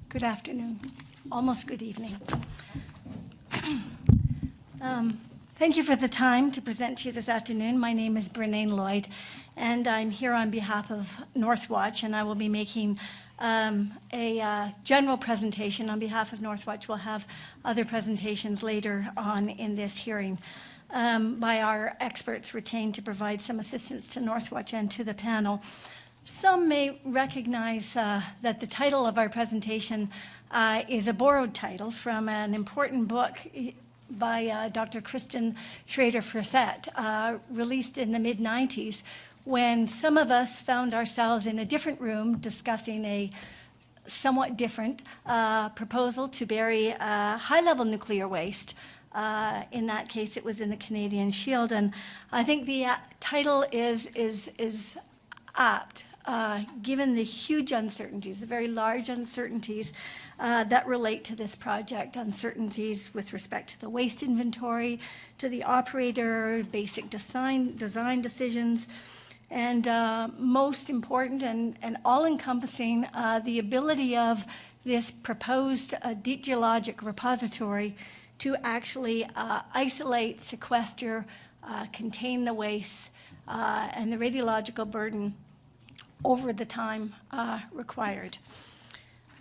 Good afternoon, almost good evening. Thank you for the time to present to you this afternoon. My name is Brennain Lloyd, and I'm here on behalf of Northwatch, and I will be making a general presentation on behalf of Northwatch. We'll have other presentations later on in this hearing by our experts retained to provide some assistance to Northwatch and to the panel. Some may recognize that the title of our presentation is a borrowed title from an important book by Dr. Kristen Schrader-Frissett, released in the mid-90s, when some of us found ourselves in a different room discussing a somewhat different proposal to bury high-level nuclear waste. In that case, it was in the Canadian Shield, and I think the title is apt, given the huge uncertainties, the very large uncertainties that relate to this project, uncertainties with respect to the waste inventory, to the operator, basic design decisions, and most important and all-encompassing, the ability of this proposed deep geologic repository to actually isolate, sequester, contain the waste and the radiological burden over the time required.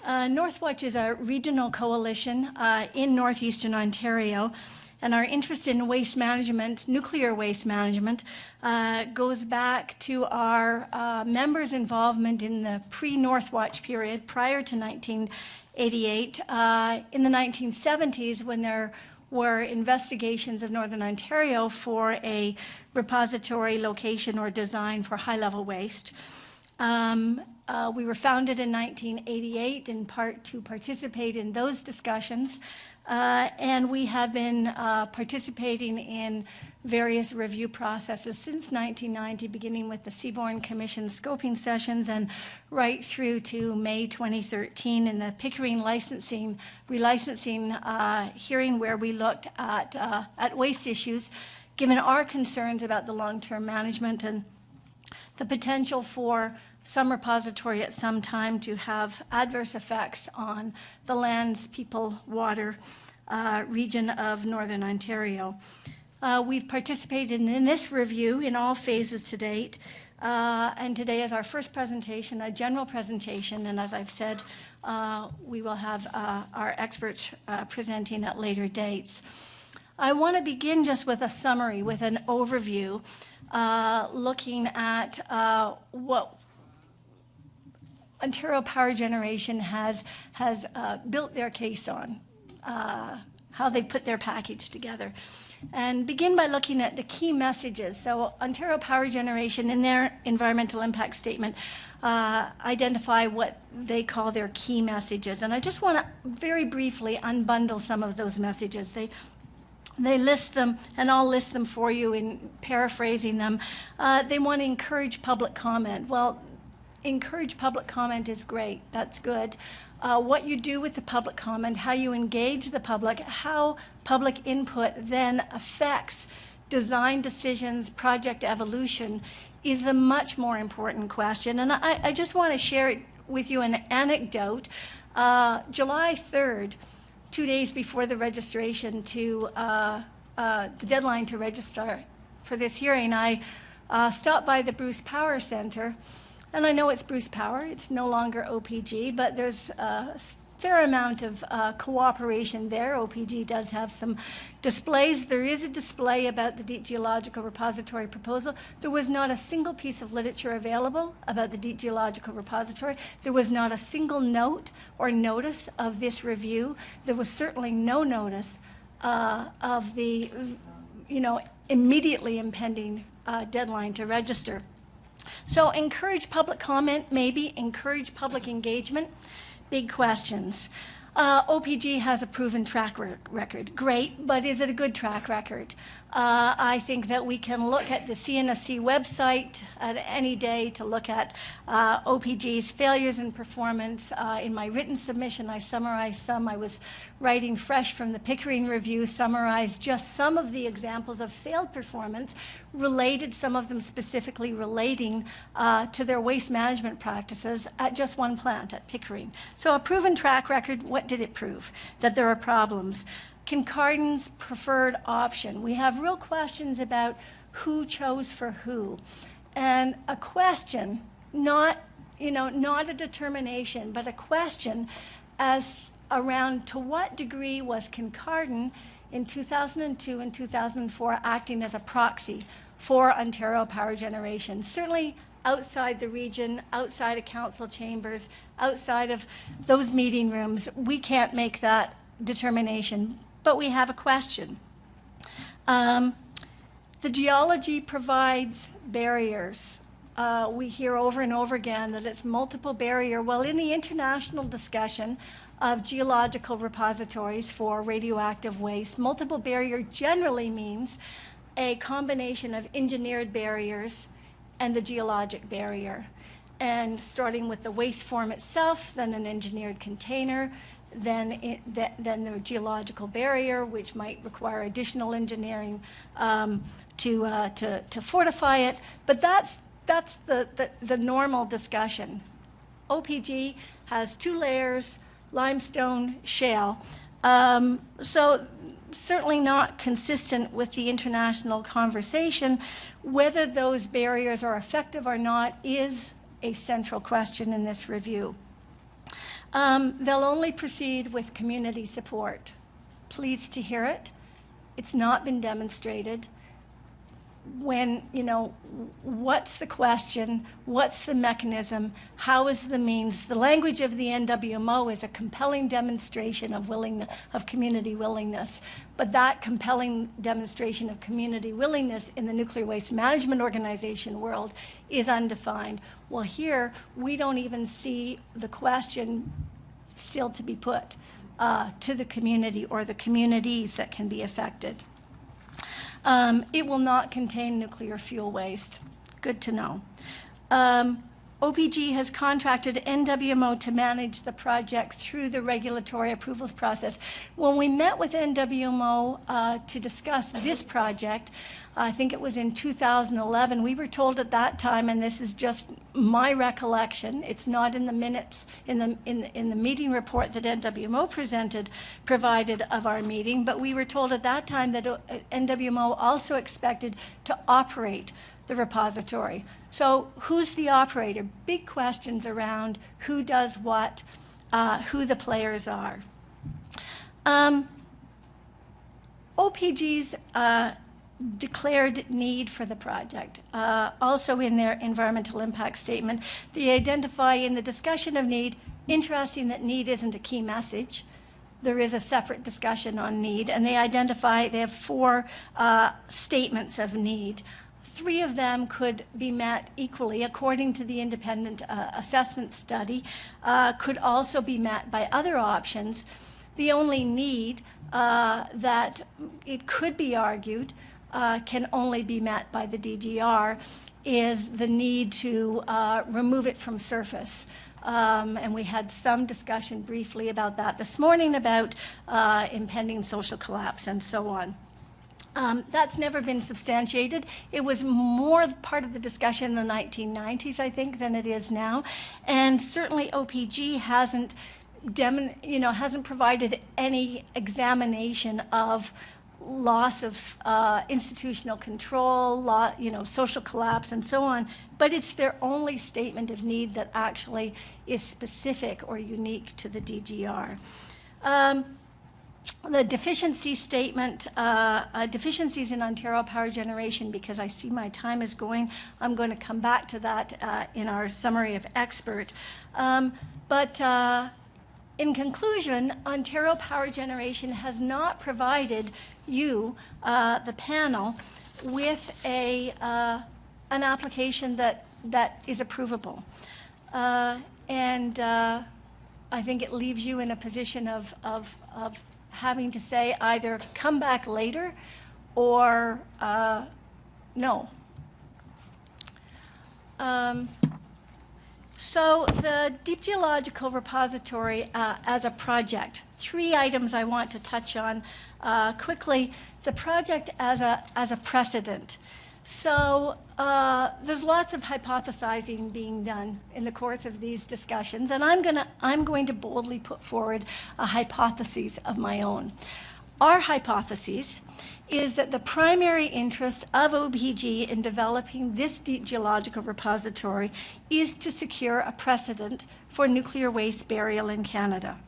Northwatch is a regional coalition in northeastern Ontario, and our interest in waste management, nuclear waste management, goes back to our members' involvement in the pre-Northwatch period prior to 1988. In the 1970s, when there were investigations of Northern Ontario for a repository location or design for high-level waste. We were founded in 1988 in part to participate in those discussions, and we have been participating in various review processes since 1990, beginning with the Seaborne Commission scoping sessions and right through to May 2013 in the Pickering relicensing hearing, where we looked at waste issues, given our concerns about the long-term management and the potential for some repository at some time to have adverse effects on the lands, people, water region of Northern Ontario. We've participated in this review in all phases to date, and today is our first presentation, a general presentation, and as I've said, we will have our experts presenting at later dates. I want to begin just with a summary, with an overview, looking at what Ontario Power Generation has built their case on, how they put their package together. And begin by looking at the key messages. So Ontario Power Generation, in their environmental impact statement, identify what they call their key messages. And I just want to very briefly unbundle some of those messages. They list them, and I'll list them for you in paraphrasing them. They want to encourage public comment. Well, encourage public comment is great. That's good. What you do with the public comment, how you engage the public, how public input then affects design decisions, project evolution, is a much more important question. And I just want to share with you an anecdote. July 3rd, 2 days before the registration to the deadline to register for this hearing, I stopped by the Bruce Power Centre, and I know it's Bruce Power, it's no longer OPG, but there's a fair amount of cooperation there. OPG does have some displays. There is a display about the Deep Geological Repository proposal. There was not a single piece of literature available about the Deep Geological Repository. There was not a single note or notice of this review. There was certainly no notice of the, immediately impending deadline to register. So encourage public comment, maybe encourage public engagement. Big questions. OPG has a proven track record. Great, but is it a good track record? I think that we can look at the CNSC website at any day to look at OPG's failures in performance. In my written submission, I summarized some. I was writing fresh from the Pickering Review, summarized just some of the examples of failed performance, related, some of them specifically relating to their waste management practices at just one plant, at Pickering. So a proven track record, what did it prove? That there are problems. Kincardin's preferred option. We have real questions about who chose for who. And a question, not a determination, but a question as around to what degree was Kincardin in 2002 and 2004 acting as a proxy for Ontario Power Generation. Certainly outside the region, outside of council chambers, outside of those meeting rooms, we can't make that determination. But we have a question. The geology provides barriers. We hear over and over again that it's multiple barrier. Well, in the international discussion of geological repositories for radioactive waste, multiple barrier generally means a combination of engineered barriers and the geologic barrier. And starting with the waste form itself, then an engineered container, then the geological barrier, which might require additional engineering to fortify it. But that's the normal discussion. OPG has 2 layers, limestone, shale. So certainly not consistent with the international conversation. Whether those barriers are effective or not is a central question in this review. They'll only proceed with community support. Pleased to hear it. It's not been demonstrated. When, what's the question? What's the mechanism? How is the means? The language of the NWMO is a compelling demonstration of community willingness. But that compelling demonstration of community willingness in the nuclear waste management organization world is undefined. Well, here, we don't even see the question still to be put to the community or the communities that can be affected. It will not contain nuclear fuel waste. Good to know. OPG has contracted NWMO to manage the project through the regulatory approvals process. When we met with NWMO to discuss this project, I think it was in 2011, we were told at that time, and this is just my recollection, it's not in the minutes, in the meeting report that NWMO provided of our meeting, but we were told at that time that NWMO also expected to operate the repository. So who's the operator? Big questions around who does what, who the players are. OPG's declared need for the project. Also in their environmental impact statement, they identify in the discussion of need, interesting that need isn't a key message. There is a separate discussion on need, and they have 4 statements of need. 3 of them could be met equally, according to the independent assessment study, could also be met by other options. The only need that it could be argued can only be met by the DGR is the need to remove it from surface. And we had some discussion briefly about that this morning, about impending social collapse and so on. That's never been substantiated. It was more part of the discussion in the 1990s, I think, than it is now. And certainly OPG hasn't provided any examination of loss of institutional control, social collapse, and so on. But it's their only statement of need that actually is specific or unique to the DGR. The deficiency statement, deficiencies in Ontario Power Generation, because I see my time is going, I'm going to come back to that in our summary of expert. But in conclusion, Ontario Power Generation has not provided you, the panel, with an application that is approvable. And I think it leaves you in a position of having to say either come back later or no? So the Deep Geological Repository as a project, 3 items I want to touch on quickly. The project as a precedent. So there's lots of hypothesizing being done in the course of these discussions, and I'm going to boldly put forward a hypothesis of my own. Our hypothesis is that the primary interest of OPG in developing this deep geological repository is to secure a precedent for nuclear waste burial in Canada.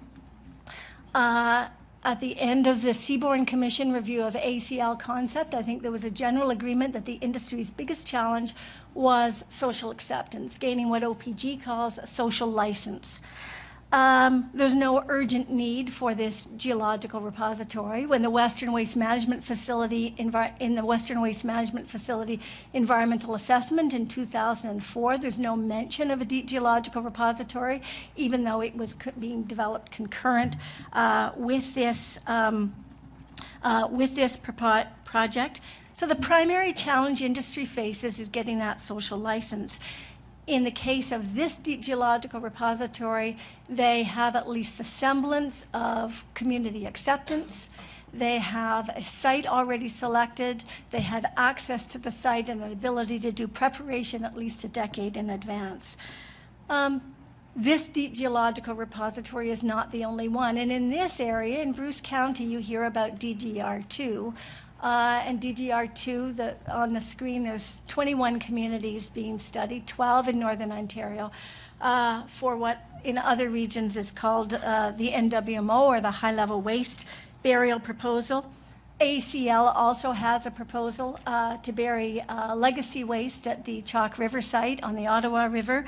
At the end of the Seaborne Commission review of ACL concept, I think there was a general agreement that the industry's biggest challenge was social acceptance, gaining what OPG calls a social license. There's no urgent need for this geological repository. When the Western Waste Management Facility, in the Western Waste Management Facility environmental assessment in 2004, there's no mention of a deep geological repository, even though it was being developed concurrent with this project. So the primary challenge industry faces is getting that social license. In the case of this deep geological repository, they have at least the semblance of community acceptance. They have a site already selected. They had access to the site and an ability to do preparation at least a decade in advance. This deep geological repository is not the only one. And in this area, in Bruce County, you hear about DGR2. And DGR2, on the screen, there's 21 communities being studied, 12 in Northern Ontario, for what in other regions is called the NWMO, or the high-level waste burial proposal. ACL also has a proposal to bury legacy waste at the Chalk River site on the Ottawa River.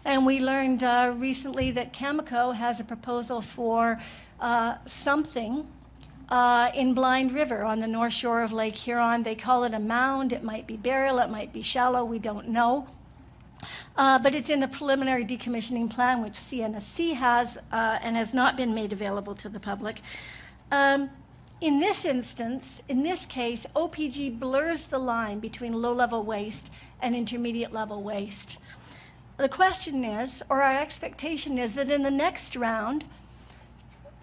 And we learned recently that Cameco has a proposal for something in Blind River on the north shore of Lake Huron. They call it a mound. It might be burial, it might be shallow, we don't know. But it's in a preliminary decommissioning plan, which CNSC has and has not been made available to the public. In this instance, in this case, OPG blurs the line between low-level waste and intermediate-level waste. The question is, or our expectation is, that in the next round,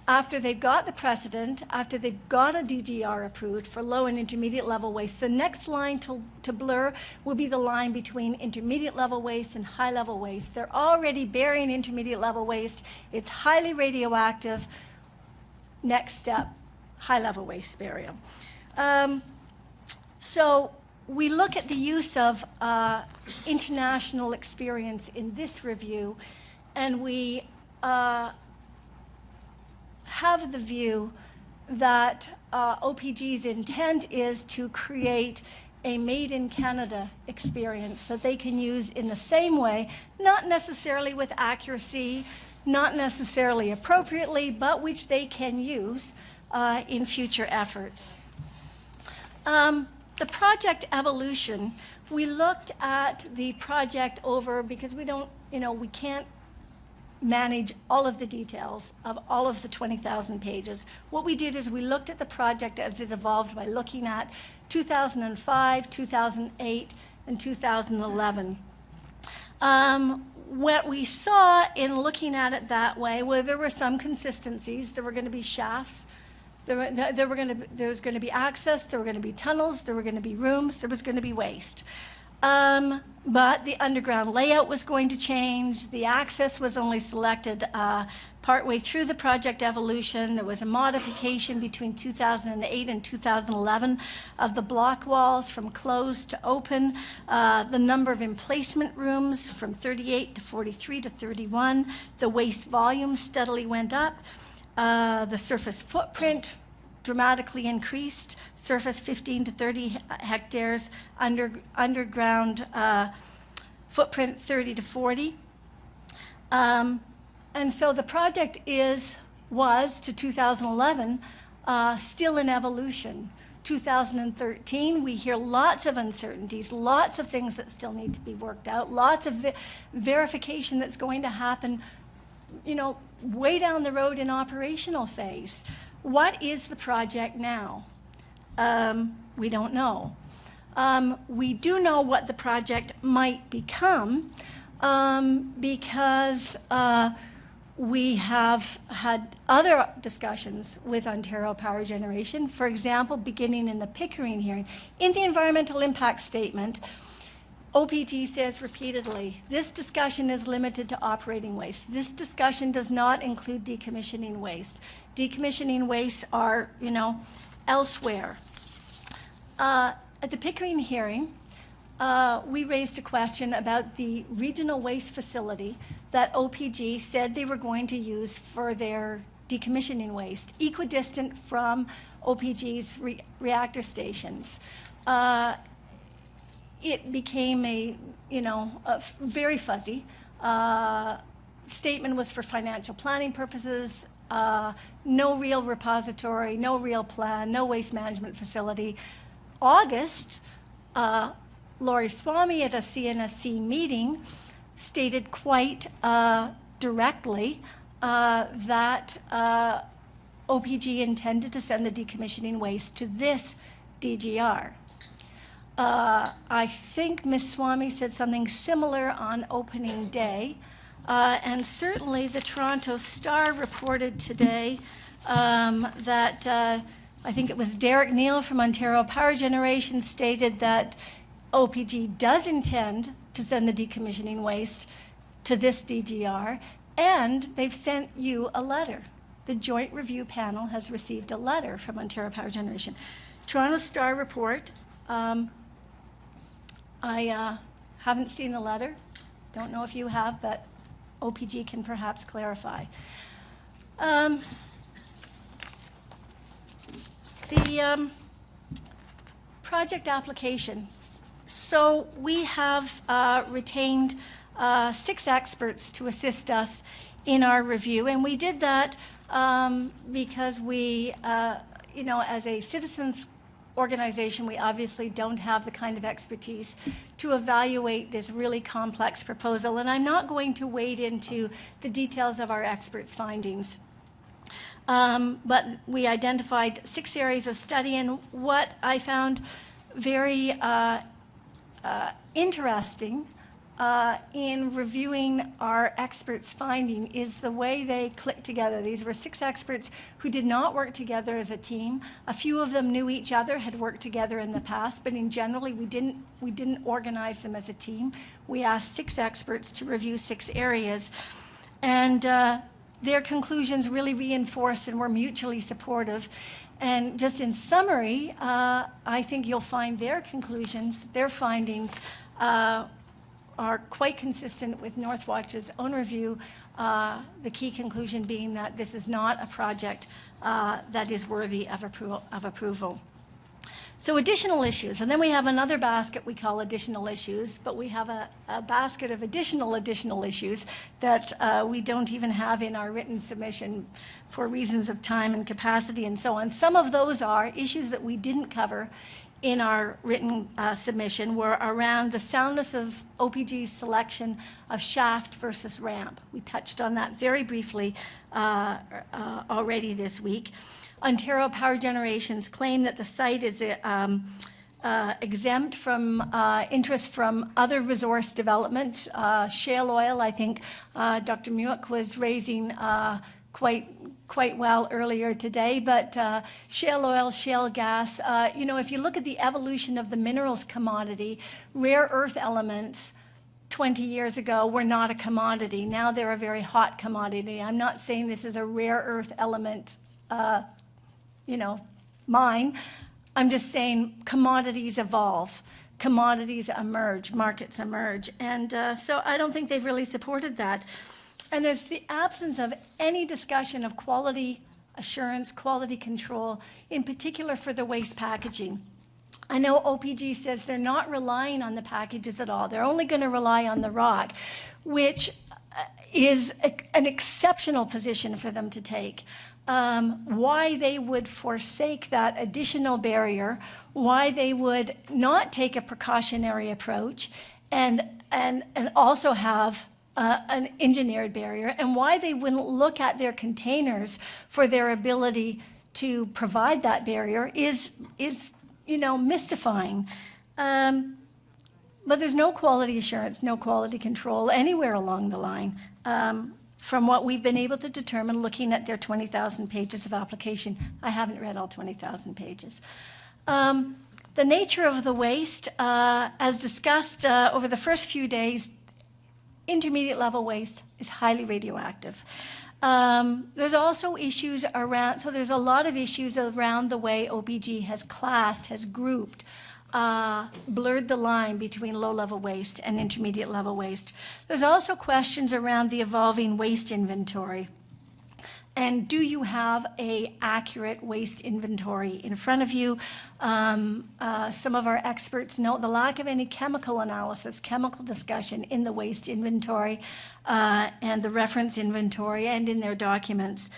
after they've got the precedent, after they've got a DGR approved for low and intermediate level waste, the next line to blur will be the line between intermediate level waste and high level waste. They're already burying intermediate level waste. It's highly radioactive. Next step, high level waste burial. So we look at the use of international experience in this review, and we have the view that OPG's intent is to create a made in Canada experience that they can use in the same way, not necessarily with accuracy, not necessarily appropriately, but which they can use in future efforts. The project evolution, we looked at the project over, because we don't, we can't manage all of the details of all of the 20,000 pages. What we did is we looked at the project as it evolved by looking at 2005, 2008, and 2011. What we saw in looking at it that way, well, there were some consistencies. There were going to be shafts. There was going to be access. There were going to be tunnels. There were going to be rooms. There was going to be waste. But the underground layout was going to change. The access was only selected partway through the project evolution. There was a modification between 2008 and 2011 of the block walls from closed to open. The number of emplacement rooms from 38 to 43 to 31. The waste volume steadily went up. The surface footprint dramatically increased, surface 15 to 30 hectares, underground footprint 30 to 40. And so the project was to 2011 still in evolution. 2013, we hear lots of uncertainties, lots of things that still need to be worked out, lots of verification that's going to happen, way down the road in operational phase. What is the project now? we don't know. We do know what the project might become because we have had other discussions with Ontario Power Generation. For example, beginning in the Pickering hearing, in the environmental impact statement, OPG says repeatedly, this discussion is limited to operating waste. This discussion does not include decommissioning waste. Decommissioning wastes are, elsewhere. At the Pickering hearing, we raised a question about the regional waste facility that OPG said they were going to use for their decommissioning waste, equidistant from OPG's reactor stations. It became a very fuzzy statement. Was for financial planning purposes, no real repository, no real plan, no waste management facility. August, Laurie Swamy at a CNSC meeting stated quite directly that OPG intended to send the decommissioning waste to this DGR. I think Ms. Swamy said something similar on opening day, and certainly the Toronto Star reported today that I think it was Derek Neal from Ontario Power Generation stated that OPG does intend to send the decommissioning waste to this DGR, and they've sent you a letter. The Joint Review Panel has received a letter from Ontario Power Generation. Toronto Star report. I haven't seen the letter. Don't know if you have, but OPG can perhaps clarify. The project application. So we have retained 6 experts to assist us in our review, and we did that because we, as a citizens organization, we obviously don't have the kind of expertise to evaluate this really complex proposal, and I'm not going to wade into the details of our experts' findings. But we identified 6 areas of study, and what I found very interesting in reviewing our experts' finding is the way they click together. These were 6 experts who did not work together as a team. A few of them knew each other, had worked together in the past, but in generally we didn't organize them as a team. We asked 6 experts to review 6 areas, and their conclusions really reinforced and were mutually supportive. And just in summary, I think you'll find their conclusions, their findings, are quite consistent with Northwatch's own review, the key conclusion being that this is not a project that is worthy of approval. So additional issues, and then we have another basket we call additional issues, but we have a basket of additional issues that we don't even have in our written submission for reasons of time and capacity and so on. Some of those are issues that we didn't cover in our written submission were around the soundness of OPG's selection of shaft versus ramp. We touched on that very briefly already this week. Ontario Power Generation's claim that the site is exempt from interest from other resource development. Shale oil, I think Dr. Muick was raising quite well earlier today, but shale oil, shale gas, if you look at the evolution of the minerals commodity, rare earth elements 20 years ago were not a commodity. Now they're a very hot commodity. I'm not saying this is a rare earth element, mine. I'm just saying commodities evolve, commodities emerge, markets emerge. And so I don't think they've really supported that. And there's the absence of any discussion of quality assurance, quality control, in particular for the waste packaging. I know OPG says they're not relying on the packages at all. They're only going to rely on the rock, which is an exceptional position for them to take. Why they would forsake that additional barrier, why they would not take a precautionary approach and also have an engineered barrier, and why they wouldn't look at their containers for their ability to provide that barrier is mystifying. But there's no quality assurance, no quality control anywhere along the line from what we've been able to determine looking at their 20,000 pages of application. I haven't read all 20,000 pages. The nature of the waste, as discussed over the first few days, intermediate level waste is highly radioactive. There's also issues around, so there's a lot of issues around the way OPG has classed, has grouped, blurred the line between low-level waste and intermediate-level waste. There's also questions around the evolving waste inventory. And do you have an accurate waste inventory in front of you? Some of our experts note the lack of any chemical analysis, chemical discussion in the waste inventory and the reference inventory and in their documents.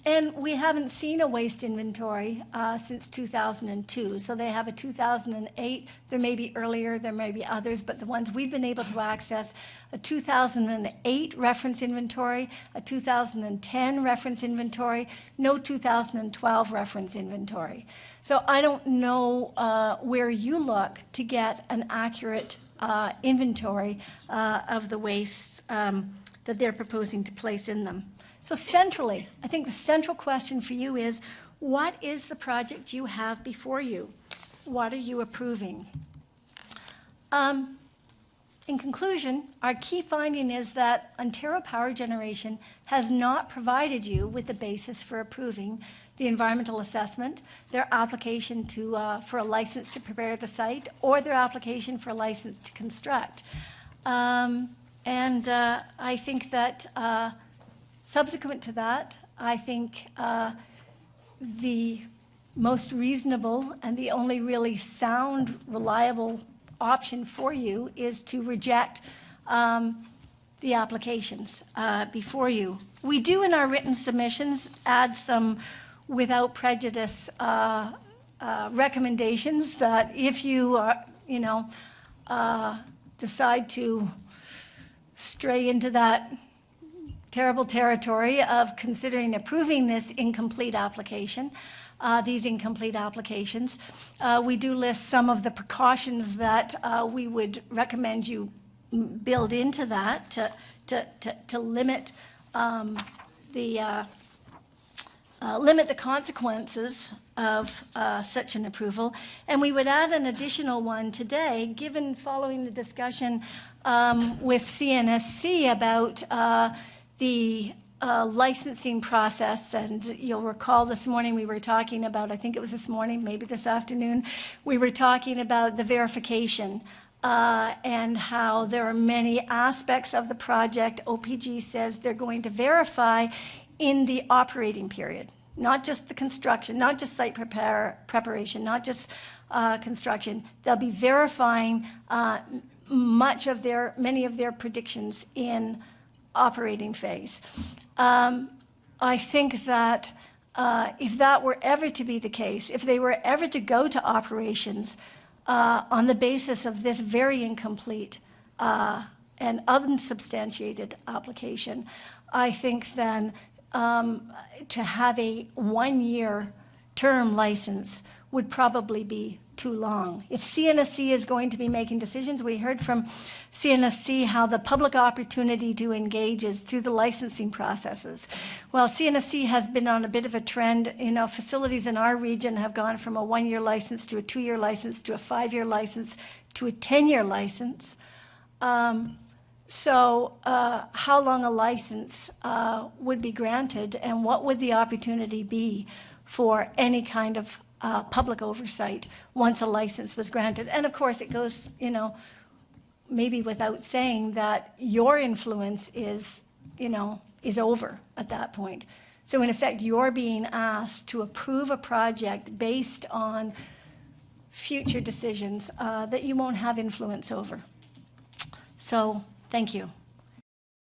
And we haven't seen a waste inventory since 2002. So they have a 2008, there may be earlier, there may be others, but the ones we've been able to access, a 2008 reference inventory, a 2010 reference inventory, no 2012 reference inventory. So I don't know where you look to get an accurate inventory of the wastes that they're proposing to place in them. So centrally, I think the central question for you is, what is the project you have before you? What are you approving? In conclusion, our key finding is that Ontario Power Generation has not provided you with the basis for approving the environmental assessment, their application for a license to prepare the site, or their application for a license to construct. I think that subsequent to that, I think the most reasonable and the only really sound, reliable option for you is to reject the applications before you. We do in our written submissions add some without prejudice recommendations that if you decide to stray into that terrible territory of considering approving this incomplete application, these incomplete applications. We do list some of the precautions that we would recommend you build into that to limit limit the consequences of such an approval. And we would add an additional one today, given following the discussion with CNSC about the licensing process. And you'll recall this morning we were talking about, I think it was this morning, maybe this afternoon, we were talking about the verification and how there are many aspects of the project. OPG says they're going to verify in the operating period, not just the construction, not just site preparation, not just construction. They'll be verifying many of their predictions in operating phase. I think that if that were ever to be the case, if they were ever to go to operations on the basis of this very incomplete and unsubstantiated application, I think then to have a one-year term license would probably be too long. If CNSC is going to be making decisions, we heard from CNSC how the public opportunity to engage is through the licensing processes. Well, CNSC has been on a bit of a trend. Facilities in our region have gone from a one-year license to a two-year license to a five-year license to a 10-year license. So how long a license would be granted, and what would the opportunity be for any kind of public oversight once a license was granted? And of course it goes, maybe without saying that your influence is over at that point. So in effect, you're being asked to approve a project based on future decisions that you won't have influence over. So thank you.